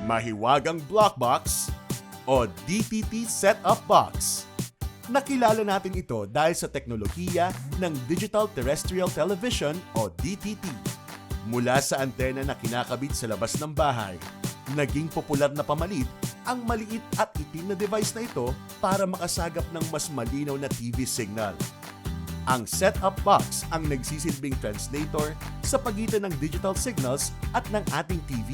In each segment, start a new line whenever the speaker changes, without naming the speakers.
mahiwagang block box, o DTT set-up box. Nakilala natin ito dahil sa teknolohiya ng Digital Terrestrial Television o DTT. Mula sa antena na kinakabit sa labas ng bahay, naging popular na pamalit ang maliit at itim na device na ito para makasagap ng mas malinaw na TV signal. Ang set-up box ang nagsisilbing translator sa pagitan ng digital signals at ng ating TV.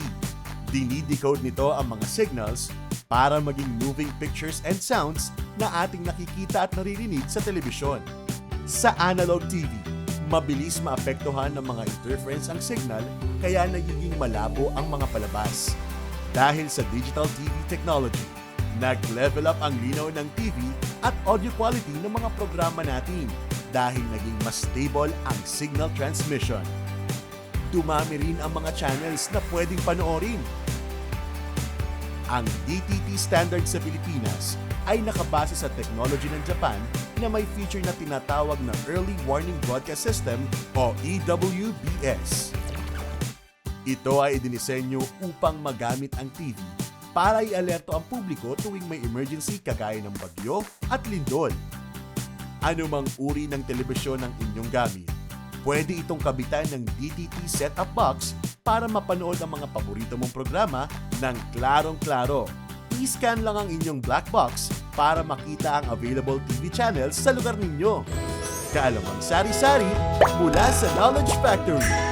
Dinidecode nito ang mga signals para maging moving pictures and sounds na ating nakikita at naririnig sa telebisyon. Sa analog TV, mabilis maapektuhan ng mga interference ang signal kaya nagiging malabo ang mga palabas. Dahil sa digital TV technology, nag-level up ang linaw ng TV at audio quality ng mga programa natin dahil naging mas stable ang signal transmission. Dumami rin ang mga channels na pwedeng panoorin. Ang DTT standard sa Pilipinas ay nakabase sa technology ng Japan na may feature na tinatawag na Early Warning Broadcast System o EWBS. Ito ay idinisenyo upang magamit ang TV para i-alerto ang publiko tuwing may emergency kagaya ng bagyo at lindol. Anumang uri ng telebisyon ang inyong gamit, pwede itong kabitan ng DTT set-up box para mapanood ang mga paborito mong programa ng klarong-klaro. I-scan lang ang inyong black box para makita ang available TV channels sa lugar ninyo. Kaalamang sari-sari mula sa Knowledge Factory.